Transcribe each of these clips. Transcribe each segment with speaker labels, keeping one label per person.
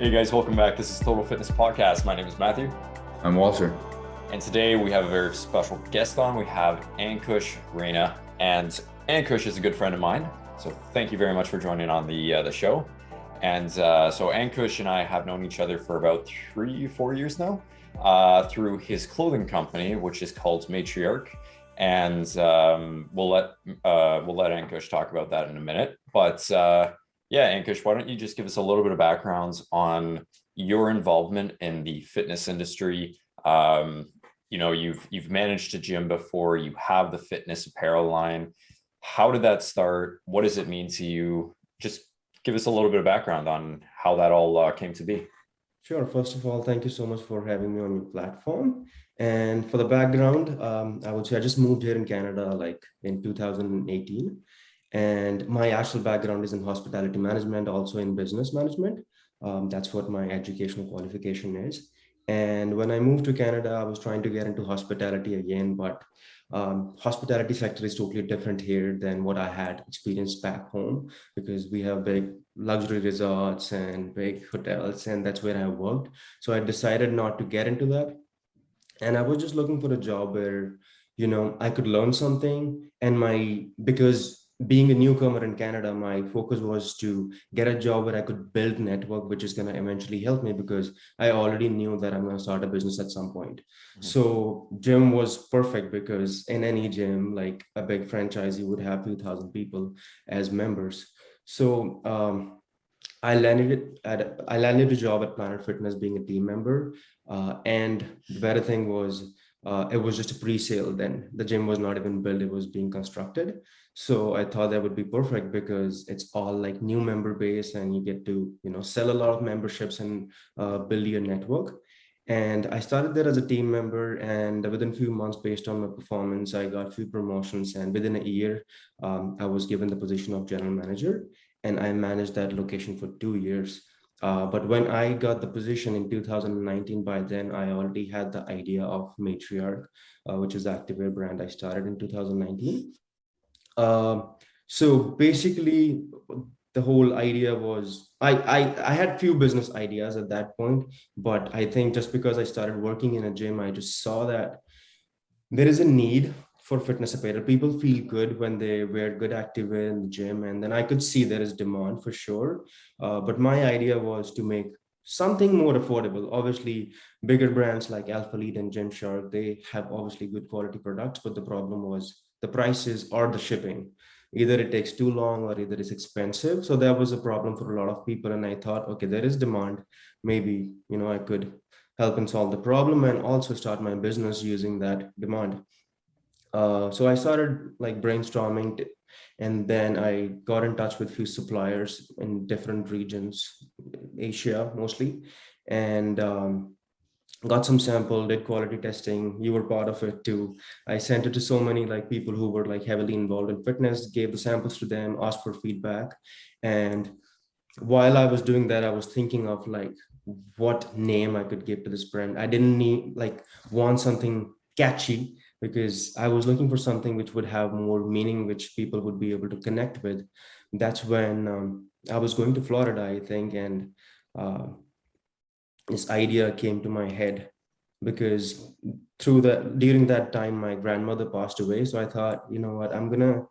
Speaker 1: Hey guys, welcome back. This is Total Fitness Podcast. My name is Matthew.
Speaker 2: I'm Walter.
Speaker 1: And today we have a very special guest on. We have Ankush Raina. And Ankush is a good friend of mine. So thank you very much for joining on the show. And so Ankush and I have known each other for about 3-4 years now through his clothing company, which is called Matriarch. And we'll let Ankush talk about that in a minute. But yeah, Ankush, why don't you just give us a little bit of background on your involvement in the fitness industry? You've managed a gym before, you have the fitness apparel line. How did that start? What does it mean to you? Just give us a little bit of background on how that all came to be.
Speaker 3: Sure. First of all, thank you so much for having me on your platform. And for the background, I would say I just moved here in Canada like in 2018. And my actual background is in hospitality management, also in business management. That's what my educational qualification is. And when I moved to Canada, I was trying to get into hospitality again, but hospitality sector is totally different here than what I had experienced back home, because we have big luxury resorts and big hotels, and that's where I worked. So I decided not to get into that. And I was just looking for a job where, I could learn something. Because being a newcomer in Canada, my focus was to get a job where I could build network, which is going to eventually help me, because I already knew that I'm going to start a business at some point. Mm-hmm. So gym was perfect, because in any gym, like a big franchise, you would have 2,000 people as members. So I landed a job at Planet Fitness being a team member. And the better thing was, it was just a pre-sale then. The gym was not even built, it was being constructed. So I thought that would be perfect, because it's all like new member base, and you get to, sell a lot of memberships and build your network. And I started there as a team member, and within a few months, based on my performance, I got a few promotions. And within a year, I was given the position of general manager, and I managed that location for 2 years. But when I got the position in 2019, by then I already had the idea of Matriarch, which is the activewear brand I started in 2019. So basically, the whole idea was I had few business ideas at that point, but I think just because I started working in a gym, I just saw that there is a need for fitness apparel. People feel good when they wear good activewear in the gym, and then I could see there is demand for sure. But my idea was to make something more affordable. Obviously, bigger brands like Alpha Lead and Gymshark, they have obviously good quality products, but the problem was the prices or the shipping. Either it takes too long or either it's expensive. So that was a problem for a lot of people. And I thought, okay, there is demand. Maybe, I could help and solve the problem and also start my business using that demand. So I started like brainstorming, and then I got in touch with a few suppliers in different regions, Asia mostly, and got some sample, did quality testing. You were part of it too. I sent it to so many like people who were like heavily involved in fitness, gave the samples to them, asked for feedback. And while I was doing that, I was thinking of like what name I could give to this brand. I didn't want something catchy, because I was looking for something which would have more meaning, which people would be able to connect with. That's when I was going to Florida, I think, and this idea came to my head, because during that time, my grandmother passed away. So I thought, you know what, I'm gonna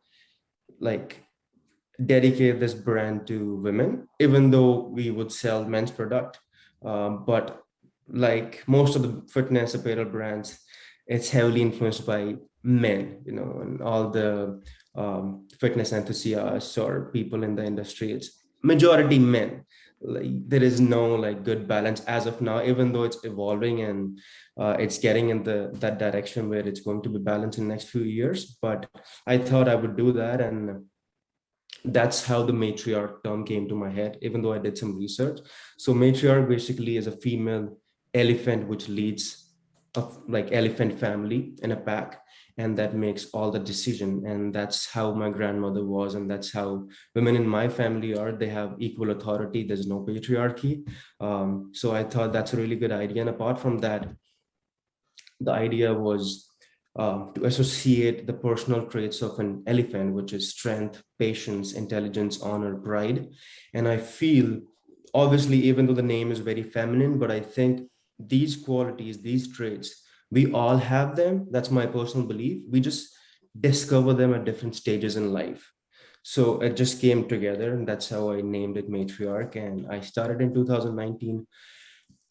Speaker 3: like dedicate this brand to women, even though we would sell men's product. But like most of the fitness apparel brands, it's heavily influenced by men, and all the fitness enthusiasts or people in the industry. It's majority men. Like there is no like good balance as of now, even though it's evolving, and it's getting in that direction where it's going to be balanced in the next few years. But I thought I would do that, and that's how the matriarch term came to my head, even though I did some research. So matriarch basically is a female elephant which leads a like elephant family in a pack, and that makes all the decision. And that's how my grandmother was, and that's how women in my family are. They have equal authority. There's no patriarchy. So I thought that's a really good idea. And apart from that, the idea was to associate the personal traits of an elephant, which is strength, patience, intelligence, honor, pride. And I feel obviously, even though the name is very feminine, but I think these qualities, these traits, we all have them. That's my personal belief. We just discover them at different stages in life. So it just came together, and that's how I named it Matriarch. And I started in 2019.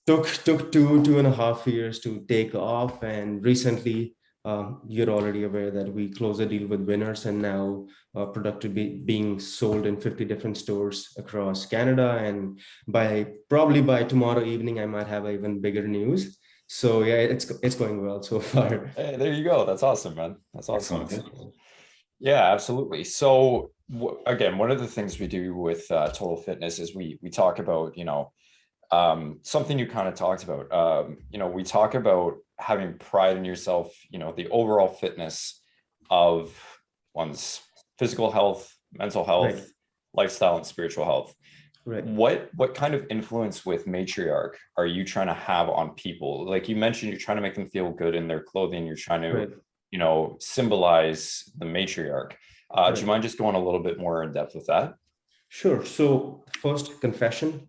Speaker 3: Took 2.5 years to take off, and recently, you're already aware that we closed a deal with Winners, and now product to be being sold in 50 different stores across Canada. And probably by tomorrow evening, I might have even bigger news. So yeah, it's going well so far.
Speaker 1: Hey, there you go. That's awesome, man. That's awesome.
Speaker 3: Excellent.
Speaker 1: Yeah, absolutely. So again, one of the things we do with Total Fitness is we talk about, something you kind of talked about. We talk about having pride in yourself, the overall fitness of one's physical health, mental
Speaker 3: Right,
Speaker 1: health, lifestyle, and spiritual health.
Speaker 3: right,
Speaker 1: What kind of influence with Matriarch are you trying to have on people? Like you mentioned, you're trying to make them feel good in their clothing. You're trying to,
Speaker 3: right,
Speaker 1: symbolize the matriarch. Do you
Speaker 3: right.
Speaker 1: mind just going a little bit more in depth with that?
Speaker 3: Sure. So first confession,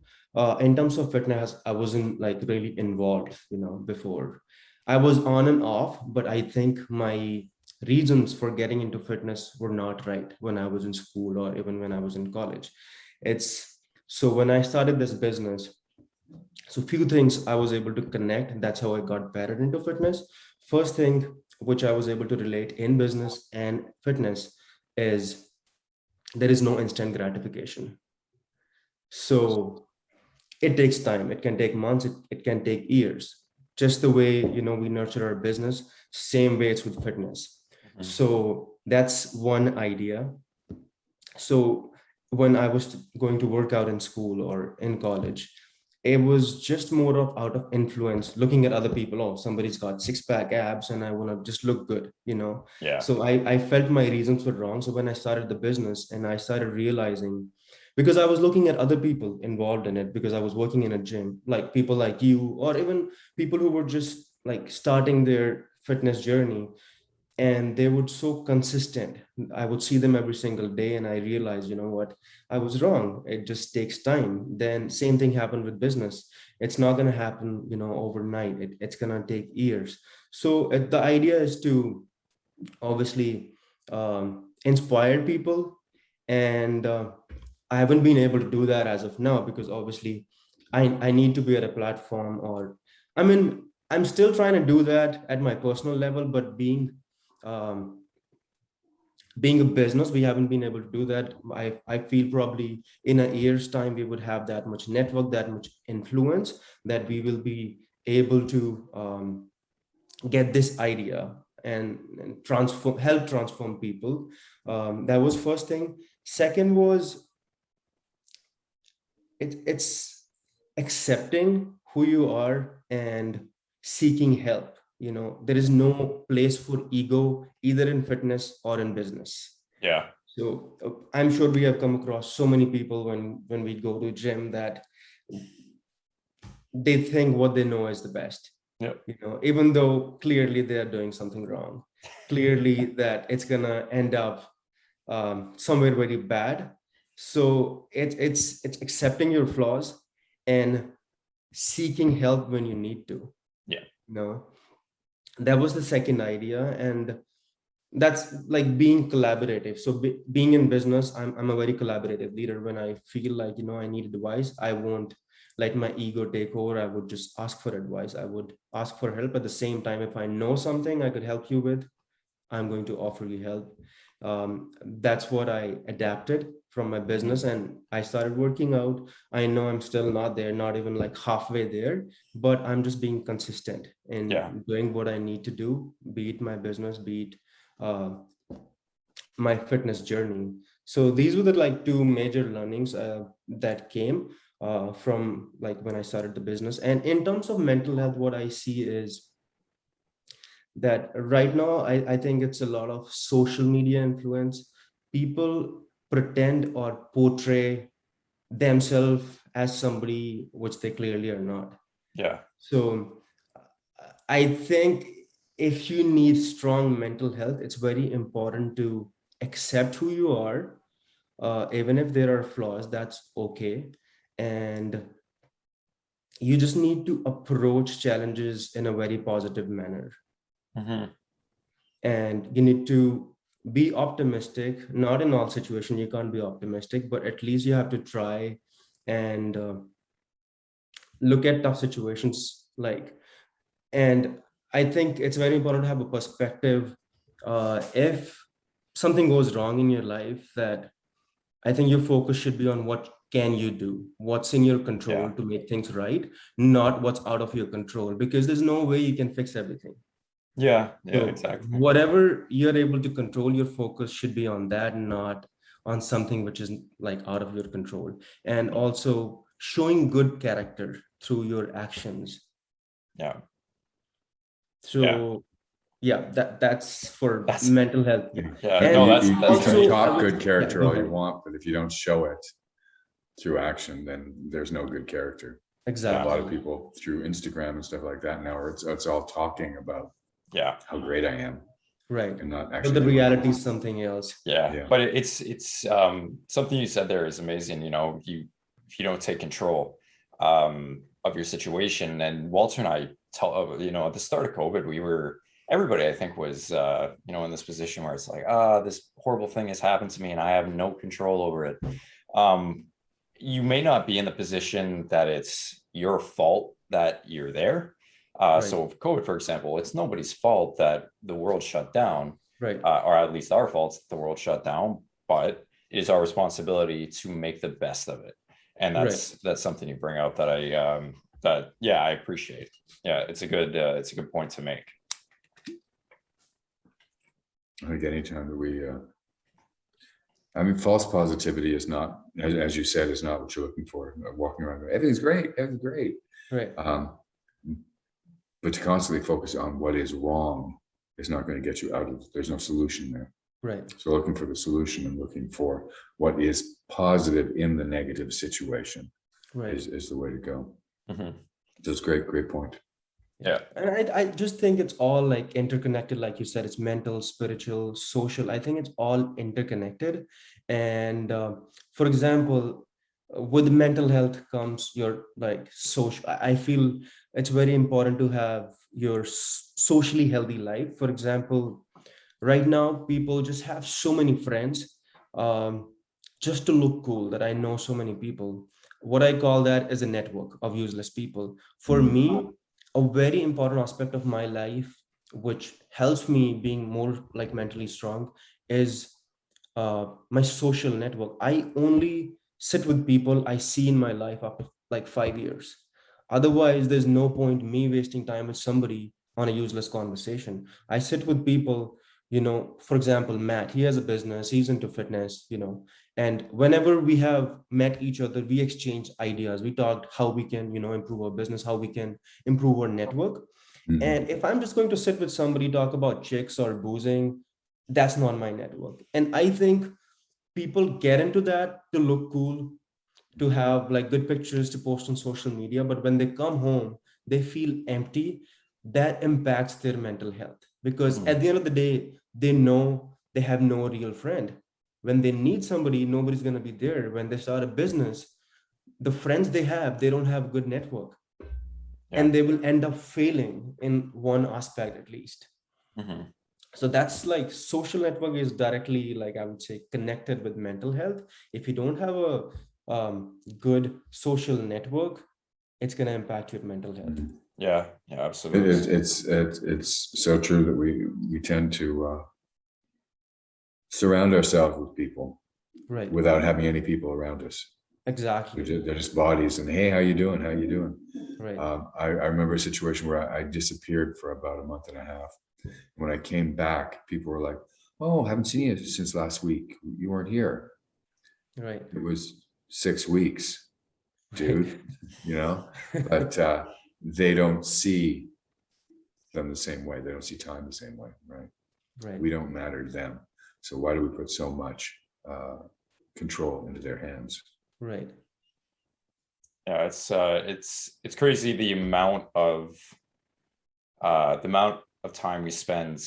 Speaker 3: in terms of fitness, I wasn't like really involved, before. I was on and off, but I think my reasons for getting into fitness were not right when I was in school or even when I was in college. It's so when I started this business, so few things I was able to connect, and that's how I got better into fitness. First thing which I was able to relate in business and fitness is there is no instant gratification. So it takes time. It can take months. It can take years. Just the way, we nurture our business, same way it's with fitness.
Speaker 1: Mhm.
Speaker 3: So that's one idea. So when I was going to work out in school or in college, it was just more of out of influence, looking at other people. Oh, somebody's got six-pack abs and I want to just look good.
Speaker 1: Yeah.
Speaker 3: So I felt my reasons were wrong. So when I started the business and I started realizing, because I was looking at other people involved in it, because I was working in a gym, like people like you, or even people who were just like starting their fitness journey, and they would so consistent. I would see them every single day and I realized, you know what, I was wrong. It just takes time. Then same thing happened with business. It's not going to happen, overnight. It's going to take years. So the idea is to obviously inspire people, and I haven't been able to do that as of now, because obviously I need to be at a platform, or I mean, I'm still trying to do that at my personal level, but um, being a business, we haven't been able to do that. I feel probably in a year's time we would have that much network, that much influence, that we will be able to get this idea and help transform people. That was first thing. Second was it's accepting who you are and seeking help. There is no place for ego either in fitness or in business.
Speaker 1: Yeah.
Speaker 3: So I'm sure we have come across so many people when we go to gym that they think what they know is the best.
Speaker 1: Yep.
Speaker 3: Even though clearly they are doing something wrong, clearly that it's gonna end up somewhere very bad. So it's accepting your flaws and seeking help when you need to.
Speaker 1: Yeah.
Speaker 3: You know, that was the second idea, and that's like being collaborative. So being in business, I'm a very collaborative leader. When I feel like, I need advice, I won't let my ego take over. I would just ask for advice. I would ask for help. At the same time, if I know something I could help you with, I'm going to offer you help. That's what I adapted from my
Speaker 1: Mhm.
Speaker 3: business, and I started working out. I know I'm still not there, not even like halfway there, but I'm just being consistent
Speaker 1: Yeah.
Speaker 3: in doing what I need to do, be it my business, be it uh, my fitness journey. So these were the like two major learnings that came from like when I started the business. And in terms of mental health, what I see is that right now I think it's a lot of social media influence. People pretend or portray themselves as somebody which they clearly are not.
Speaker 1: Yeah.
Speaker 3: So I think if you need strong mental health, it's very important to accept who you are, even if there are flaws. That's okay. and you just need to approach challenges in a very positive manner.
Speaker 1: Mm-hmm.
Speaker 3: And you need to be optimistic. Not in all situations you can't be optimistic, but at least you have to try and look at tough situations. And I think it's very important to have a perspective. If something goes wrong in your life, that I think your focus should be on what can you do, what's in your control
Speaker 1: Yeah.
Speaker 3: to make things right, not what's out of your control, because there's no way you can fix everything.
Speaker 1: Yeah. Yeah.
Speaker 3: So
Speaker 1: Exactly.
Speaker 3: whatever you're able to control, your focus should be on that, not on something which is like out of your control. And also showing good character through your actions.
Speaker 1: Yeah. Yeah.
Speaker 3: So yeah, that's for
Speaker 1: That's
Speaker 3: mental health. Yeah.
Speaker 1: yeah.
Speaker 3: And
Speaker 1: No,
Speaker 2: You
Speaker 1: that's
Speaker 2: can
Speaker 1: great.
Speaker 3: also I
Speaker 2: talk
Speaker 3: would,
Speaker 2: good
Speaker 3: yeah,
Speaker 2: character
Speaker 3: go
Speaker 2: all you
Speaker 3: ahead.
Speaker 2: want, but if you don't show it through action, then there's no good character. A
Speaker 3: Exactly.
Speaker 2: lot of people through Instagram and stuff like that now, it's all talking about
Speaker 1: Yeah.
Speaker 2: how great I am
Speaker 3: Right.
Speaker 2: and not
Speaker 3: But
Speaker 2: actually
Speaker 3: the
Speaker 2: doing
Speaker 3: reality
Speaker 2: it.
Speaker 3: is something else.
Speaker 1: Yeah.
Speaker 2: Yeah.
Speaker 1: But it's something you said there is amazing. You know, if you don't take control of your situation, and Walter and I tell you know, at the start of COVID, everybody I think was you know, in this position where it's like, this horrible thing has happened to me and I have no control over it. You may not be in the position that it's your fault that you're there.
Speaker 3: Right.
Speaker 1: So with COVID, for example, it's nobody's fault that the world shut down,
Speaker 3: Right.
Speaker 1: or at least our fault that the world shut down, but it is our responsibility to make the best of it. And that's something you bring out that I appreciate. Yeah, it's a good point to make.
Speaker 2: I think anytime that we, I mean, false positivity is not, as you said, is not what you're looking for. Walking around, everything's great, everything's great.
Speaker 3: Right.
Speaker 2: But to constantly focus on what is wrong is not going to get you out of, there's no solution there.
Speaker 3: Right.
Speaker 2: So looking for the solution and looking for what is positive in the negative situation is the way to go.
Speaker 1: Mm-hmm.
Speaker 2: That's great point.
Speaker 1: Yeah.
Speaker 3: And I just think it's all like interconnected, like you said, it's mental, spiritual, social. I think it's all interconnected. And for example, with mental health comes your like social. I feel it's very important to have your socially healthy life. For example, right now, people just have so many friends just to look cool, that I know so many people. What I call that is a network of useless people. For me, a very important aspect of my life, which helps me being more like mentally strong, is my social network. I only sit with people I see in my life after like 5 years. Otherwise, there's no point me wasting time with somebody on a useless conversation. I sit with people, you know, for example, Matt, he has a business, he's into fitness, you know, and whenever we have met each other, we exchange ideas. We talked how we can, you know, improve our business, how we can improve our network. And if I'm just going to sit with somebody, talk about chicks or boozing, that's not my network. And I think people get into that to look cool, to have like good pictures to post on social media. But when they come home, they feel empty. That impacts their mental health, because at the end of the day, they know they have no real friend. When they need somebody, nobody's going to be there. When they start a business, the friends they have, they don't have good network.
Speaker 1: Yeah.
Speaker 3: And they will end up failing in one aspect at least.
Speaker 1: Mm-hmm.
Speaker 3: So that's like social network is directly, like I would say, connected with mental health. If you don't have a good social network, it's going to impact your mental health.
Speaker 1: Yeah, absolutely.
Speaker 2: It's so true that we tend to surround ourselves with people,
Speaker 3: right,
Speaker 2: without having any people around us.
Speaker 3: Exactly.
Speaker 2: They're just bodies, and hey, how you doing? How you doing?
Speaker 3: Right.
Speaker 2: I remember a situation where I disappeared for about a month and a half. When I came back, people were like, "Oh, haven't seen you since last week. You weren't here."
Speaker 3: Right.
Speaker 2: It was 6 weeks, dude. You know, but they don't see them the same way. They don't see time the same way, right?
Speaker 3: Right.
Speaker 2: We don't matter to them. So why do we put so much control into their hands?
Speaker 3: Right.
Speaker 1: Yeah, it's crazy the amount of time we spend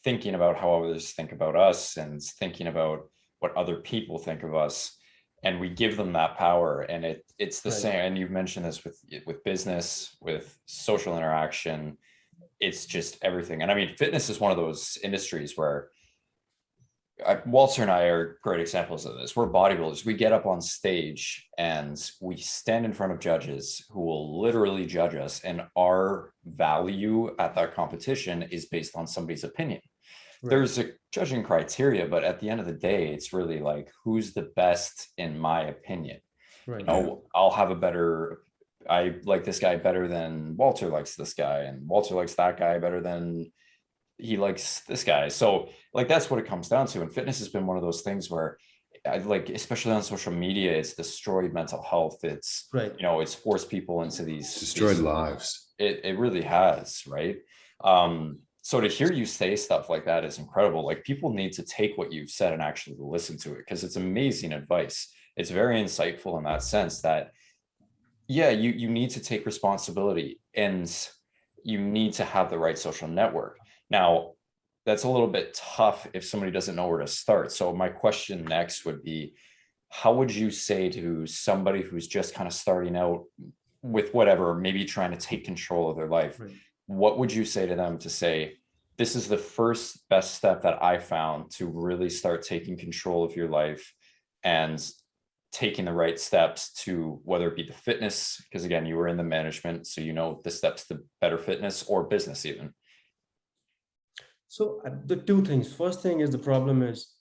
Speaker 1: thinking about how others think about us and thinking about what other people think of us. and we give them that power. And it's the
Speaker 3: Right.
Speaker 1: same. And you've mentioned this with business, with social interaction. It's just everything. And I mean, fitness is one of those industries where Walter and I are great examples of this. We're bodybuilders. We get up on stage and we stand in front of judges who will literally judge us. And our value at that competition is based on somebody's opinion.
Speaker 3: Right.
Speaker 1: There's a judging criteria, but at the end of the day, it's really like, who's the best in my opinion?
Speaker 3: Right.
Speaker 1: You know, I like this guy better than Walter likes this guy, and Walter likes that guy better than he likes this guy. So like, that's what it comes down to. And fitness has been one of those things where I like, especially on social media, it's destroyed mental health. It's,
Speaker 3: Right.
Speaker 1: you know, it's forced people into
Speaker 2: Destroyed lives.
Speaker 1: It really has, right? So to hear you say stuff like that is incredible. Like, people need to take what you've said and actually listen to it, because it's amazing advice. It's very insightful in that sense that, yeah, you need to take responsibility, and you need to have the right social network. Now, that's a little bit tough if somebody doesn't know where to start. So my question next would be, how would you say to somebody who's just kind of starting out with whatever, maybe trying to take control of their life?
Speaker 3: Right.
Speaker 1: What would you say to them to say, this is the first best step that I found to really start taking control of your life and taking the right steps to, whether it be the fitness, because again, you were in the management, so you know the steps to better fitness, or business even?
Speaker 3: So the two things. First thing is, the problem is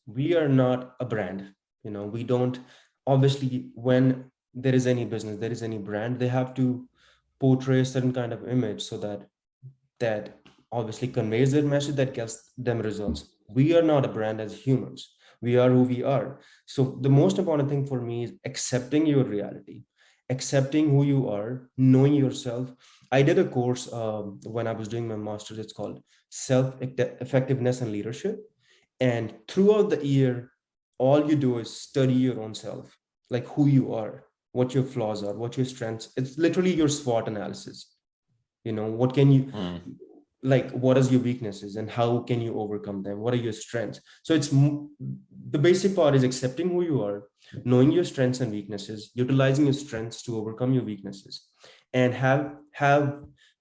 Speaker 3: we are not a brand. You know, we don't, obviously, when there is any business, there is any brand, they have to portray a certain kind of image so that obviously conveys their message, that gets them results. We are not a brand as humans. We are who we are. So the most important thing for me is accepting your reality, accepting who you are, knowing yourself. I did a course when I was doing my master's. It's called Self-Effectiveness and Leadership. And throughout the year, all you do is study your own self, like who you are, what your flaws are, what your strengths. It's literally your SWOT analysis. You know, what can you, like, what is your weaknesses and how can you overcome them? What are your strengths? So it's the basic part is accepting who you are, knowing your strengths and weaknesses, utilizing your strengths to overcome your weaknesses, and have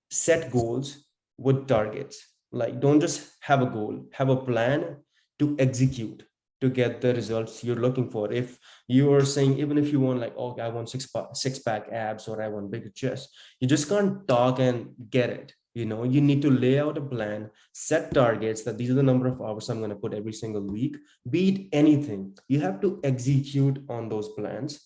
Speaker 3: set goals with targets. Like, don't just have a goal, have a plan to execute to get the results you're looking for. If you are saying, even if you want, like, oh, I want six-pack abs, or I want bigger chest, you just can't talk and get it. You know, you need to lay out a plan, set targets that these are the number of hours I'm going to put every single week. Be it anything, you have to execute on those plans.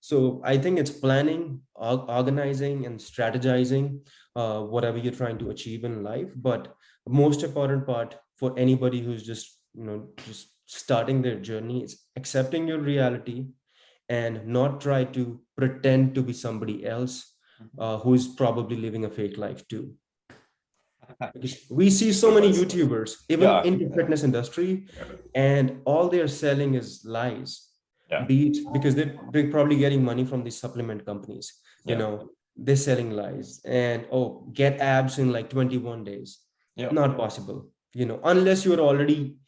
Speaker 3: So I think it's planning, organizing, and strategizing whatever you're trying to achieve in life. But most important part for anybody who's just, you know, just starting their journey is accepting your reality and not try to pretend to be somebody else who's probably living a fake life too. Because we see so many YouTubers, even in the fitness industry, and all they're selling is lies. Be it because they're probably getting money from these supplement companies. You know, they're selling lies, and oh, get abs in like 21 days. Not possible. You know, unless you've already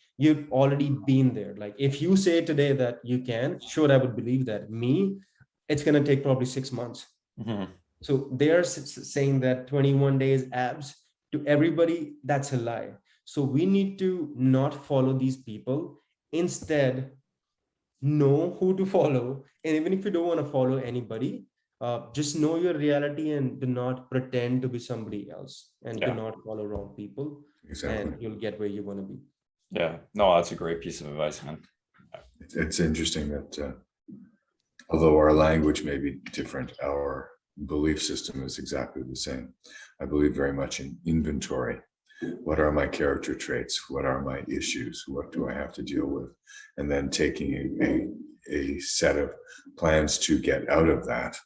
Speaker 3: been there. Like, if you say today that you can, sure, I would believe that. Me, it's gonna take probably 6 months. So they're saying that 21 days abs to everybody, that's a lie. So we need to not follow these people. Instead, know who to follow. And even if you don't want to follow anybody, just know your reality and do not pretend to be somebody else, and do not follow wrong people.
Speaker 2: Exactly.
Speaker 3: And you'll get where you want to be.
Speaker 1: Yeah, no, that's a great piece of advice, man.
Speaker 2: It's interesting that although our language may be different, our belief system is exactly the same. I believe very much in inventory. What are my character traits? What are my issues? What do I have to deal with? And then taking a set of plans to get out of that,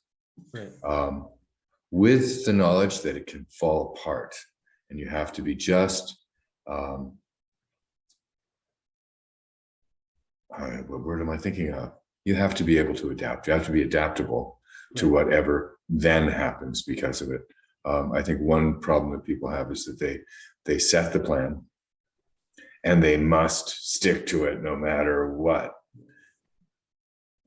Speaker 2: with the knowledge that it can fall apart, and you have to be just what word am I thinking of? You have to be able to adapt. You have to be adaptable to whatever then happens because of it. I think one problem that people have is that they set the plan and they must stick to it no matter what.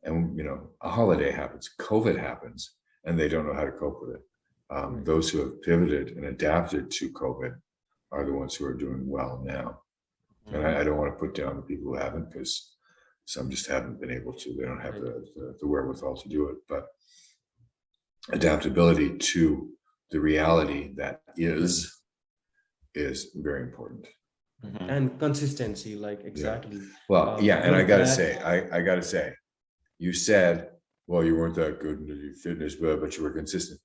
Speaker 2: And a holiday happens, COVID happens, and they don't know how to cope with it. Those who have pivoted and adapted to COVID are the ones who are doing well now. And I don't want to put down the people who haven't, because some just haven't been able to. They don't have the wherewithal to do it. But adaptability to the reality that is very important.
Speaker 3: And consistency, like exactly.
Speaker 2: Well, yeah, and I
Speaker 3: with
Speaker 2: gotta
Speaker 3: that-
Speaker 2: say, I gotta say, you said, well, you weren't that good in your fitness, but you were consistent.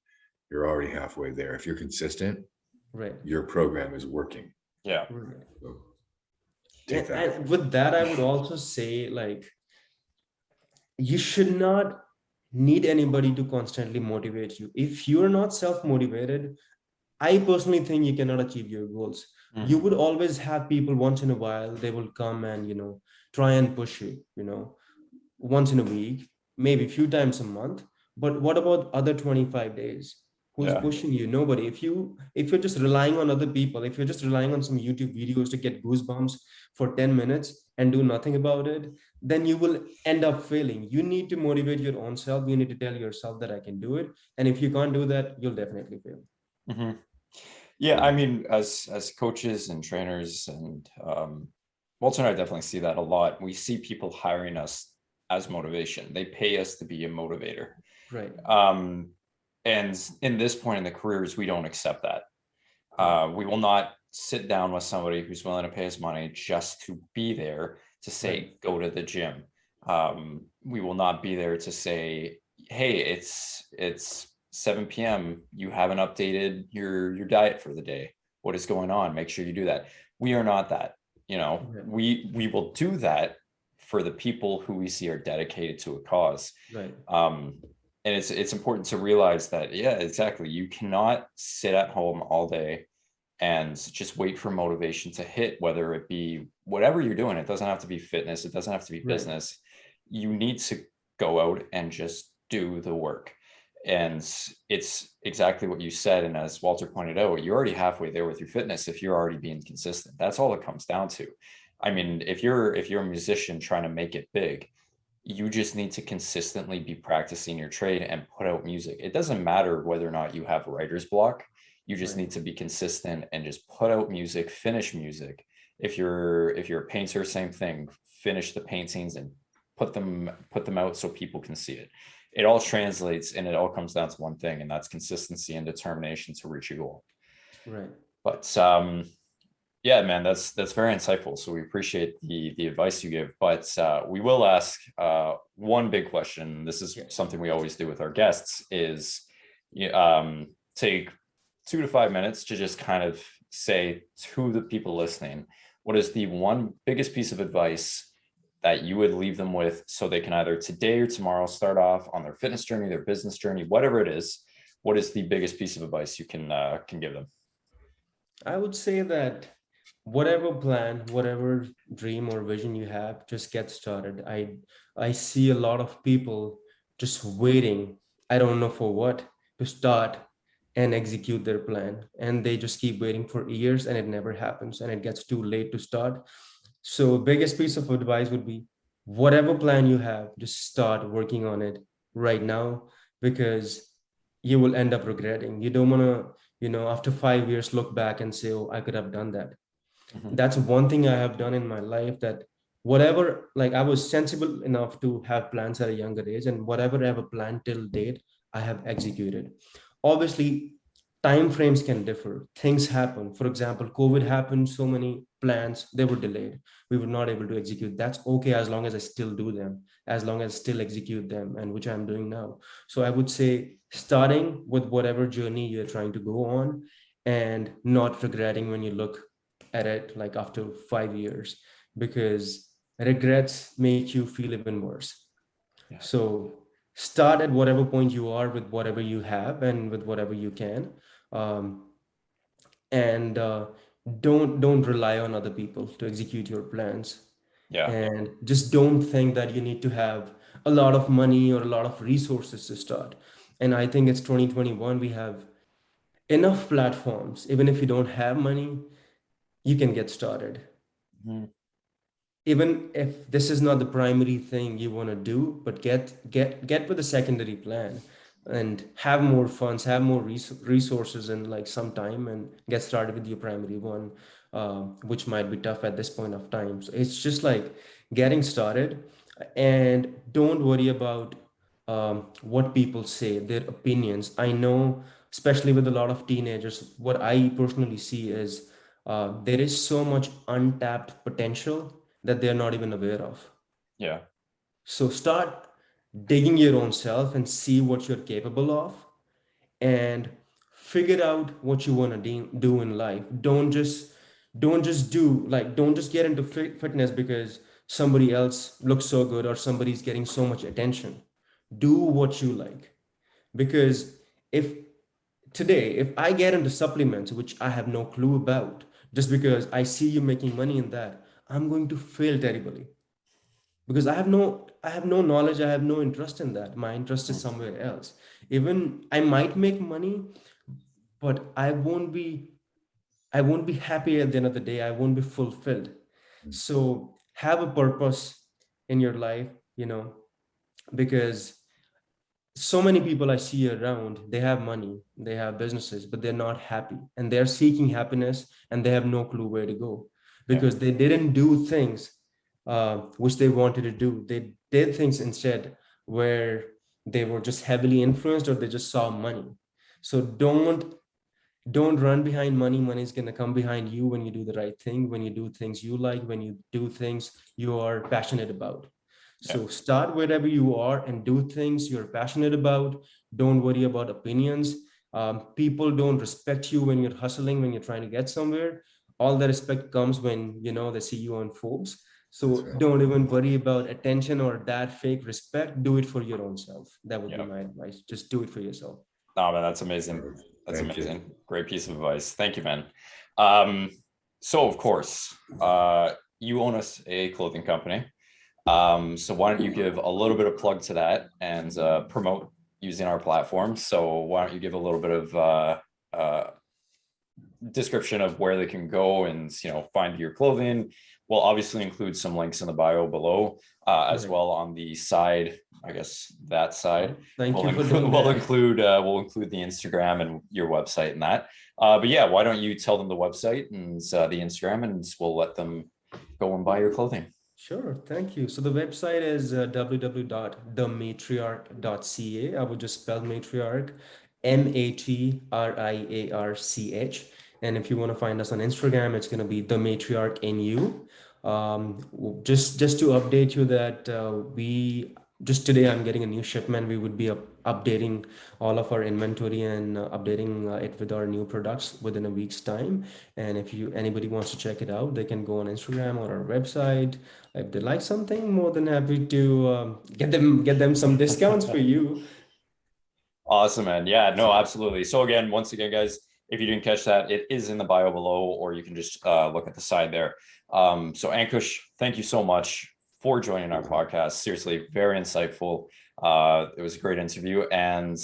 Speaker 2: You're already halfway there. If you're consistent,
Speaker 3: right.
Speaker 2: your program is working.
Speaker 1: Yeah.
Speaker 3: Right.
Speaker 2: So take that.
Speaker 3: And with that, I would also say, like, you should not need anybody to constantly motivate you. If you're not self-motivated, I personally think you cannot achieve your goals. You would always have people once in a while, they will come and, try and push you, once in a week, maybe a few times a month. But what about other 25 days? Who's
Speaker 1: Yeah.
Speaker 3: pushing you? Nobody. If you're just relying on other people, if you're just relying on some YouTube videos to get goosebumps for 10 minutes and do nothing about it, then you will end up failing. You need to motivate your own self. You need to tell yourself that I can do it. And if you can't do that, you'll definitely fail.
Speaker 1: Yeah, I mean, as coaches and trainers, and Walter and I definitely see that a lot. We see people hiring us as motivation. They pay us to be a motivator.
Speaker 3: Right.
Speaker 1: And in this point in the careers, we don't accept that. We will not sit down with somebody who's willing to pay us money just to be there to say, go to the gym. We will not be there to say, hey, it's 7 p.m. You haven't updated your diet for the day. What is going on? Make sure you do that. We are not that. We will do that for the people who we see are dedicated to a cause.
Speaker 3: Right.
Speaker 1: And it's important to realize that, yeah, exactly. You cannot sit at home all day and just wait for motivation to hit, whether it be whatever you're doing. It doesn't have to be fitness. It doesn't have to be business. You need to go out and just do the work. And it's exactly what you said. And as Walter pointed out, you're already halfway there with your fitness if you're already being consistent. That's all it comes down to. I mean, if you're a musician trying to make it big, you just need to consistently be practicing your trade and put out music. It doesn't matter whether or not you have writer's block. You just need to be consistent and just put out music, finish music. If you're a painter, same thing, finish the paintings and put them out so people can see it. It all translates and it all comes down to one thing, and that's consistency and determination to reach a goal.
Speaker 3: Right.
Speaker 1: But yeah, man, that's very insightful. So we appreciate the advice you give, but we will ask one big question. This is something we always do with our guests is take 2 to 5 minutes to just kind of say to the people listening, what is the one biggest piece of advice that you would leave them with so they can either today or tomorrow start off on their fitness journey, their business journey, whatever it is. What is the biggest piece of advice you can give them?
Speaker 3: I would say that whatever plan, whatever dream or vision you have, just get started. I see a lot of people just waiting, I don't know for what, to start and execute their plan. And they just keep waiting for years and it never happens and it gets too late to start. So biggest piece of advice would be whatever plan you have, just start working on it right now, because you will end up regretting. You don't want to, after 5 years, look back and say, oh, I could have done that. That's one thing I have done in my life, that whatever, like I was sensible enough to have plans at a younger age, and whatever I have a plan till date, I have executed. Obviously, time frames can differ. Things happen. For example, COVID happened, so many plans, they were delayed. We were not able to execute. That's okay as long as I still do them, as long as I still execute them, and which I'm doing now. So I would say starting with whatever journey you're trying to go on and not regretting when you look at it like after 5 years, because regrets make you feel even worse. So start at whatever point you are with whatever you have and with whatever you can, and don't rely on other people to execute your plans. And just don't think that you need to have a lot of money or a lot of resources to start. And I think it's 2021, we have enough platforms. Even if you don't have money, you can get started. even if this is not the primary thing you want to do, but get with a secondary plan and have more funds, have more resources and like some time, and get started with your primary one, which might be tough at this point of time. So it's just like getting started, and don't worry about what people say, their opinions. I know, especially with a lot of teenagers, what I personally see is there is so much untapped potential that they're not even aware of.
Speaker 1: Yeah.
Speaker 3: So start digging your own self and see what you're capable of, and figure out what you want to do in life. Don't just get into fitness because somebody else looks so good or somebody's getting so much attention. Do what you like, because if if I get into supplements, which I have no clue about, just because I see you making money in that, I'm going to fail terribly, because I have no knowledge, I have no interest in that. My interest is
Speaker 1: Mm.
Speaker 3: somewhere else. Even I might make money, but I won't be happy at the end of the day. I won't be fulfilled. So have a purpose in your life, because so many people I see around, they have money, they have businesses, but they're not happy, and they're seeking happiness and they have no clue where to go,
Speaker 1: Yeah.
Speaker 3: because they didn't do things which they wanted to do. They did things instead where they were just heavily influenced, or they just saw money. So don't run behind money. Money is going to come behind you when you do the right thing, when you do things you like, when you do things you are passionate about.
Speaker 1: Yeah.
Speaker 3: So start wherever you are and do things you're passionate about. Don't worry about opinions. People don't respect you when you're hustling, when you're trying to get somewhere. All the respect comes when they see you on Forbes.
Speaker 2: That's
Speaker 3: So
Speaker 2: right.
Speaker 3: don't even worry about attention or that fake respect. Do it for your own self. That would be
Speaker 1: Yeah.
Speaker 3: my advice. Just do it for yourself.
Speaker 1: No, man, that's amazing. That's
Speaker 2: Thank you.
Speaker 1: amazing. Great piece of advice. Thank you, man. So of course, you own us a clothing company. So why don't you give a little bit of plug to that and promote using our platform? So why don't you give a little bit of description of where they can go and find your clothing. We'll obviously include some links in the bio below, as
Speaker 3: Right.
Speaker 1: well on the side. I guess that side.
Speaker 3: Thank you for
Speaker 1: Include
Speaker 3: doing
Speaker 1: we'll
Speaker 3: that.
Speaker 1: include the Instagram and your website and that. But yeah, why don't you tell them the website and the Instagram, and we'll let them go and buy your clothing.
Speaker 3: Sure, thank you. So the website is www.thematriarch.ca. I would just spell matriarch, Matriarch. And if you want to find us on Instagram, it's going to be the matriarch NU. Just to update you that we just today I'm getting a new shipment. We would be updating all of our inventory and updating it with our new products within a week's time. And if anybody wants to check it out, they can go on Instagram or our website. If they like something, more than happy to get them some discounts for you.
Speaker 1: Awesome, man. Yeah, no, absolutely. So again, once again, guys, if you didn't catch that, it is in the bio below, or you can just look at the side there. So Ankush, thank you so much for joining our podcast. Seriously, very insightful. It was a great interview, and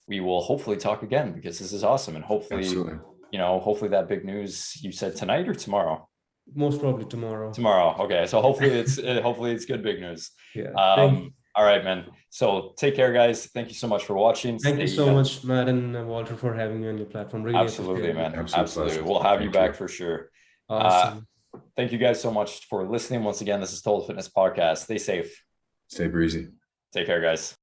Speaker 1: we will hopefully talk again, because this is awesome. And hopefully,
Speaker 2: Absolutely.
Speaker 1: hopefully that big news you said tonight or tomorrow.
Speaker 3: Most probably tomorrow.
Speaker 1: Tomorrow. Okay. So hopefully it's good big news.
Speaker 3: Yeah.
Speaker 1: All right, man. So take care, guys. Thank you so much for watching.
Speaker 3: Thank you so much, Matt and Walter, for having me on your platform. Really
Speaker 1: Absolutely,
Speaker 3: appreciate it.
Speaker 1: man.
Speaker 2: Absolute
Speaker 1: Absolutely.
Speaker 2: pleasure.
Speaker 1: We'll have you
Speaker 2: Thank
Speaker 1: back
Speaker 2: you.
Speaker 1: for sure.
Speaker 3: Awesome.
Speaker 1: Thank you guys so much for listening. Once again, this is Total Fitness Podcast. Stay safe.
Speaker 2: Stay breezy.
Speaker 1: Take care, guys.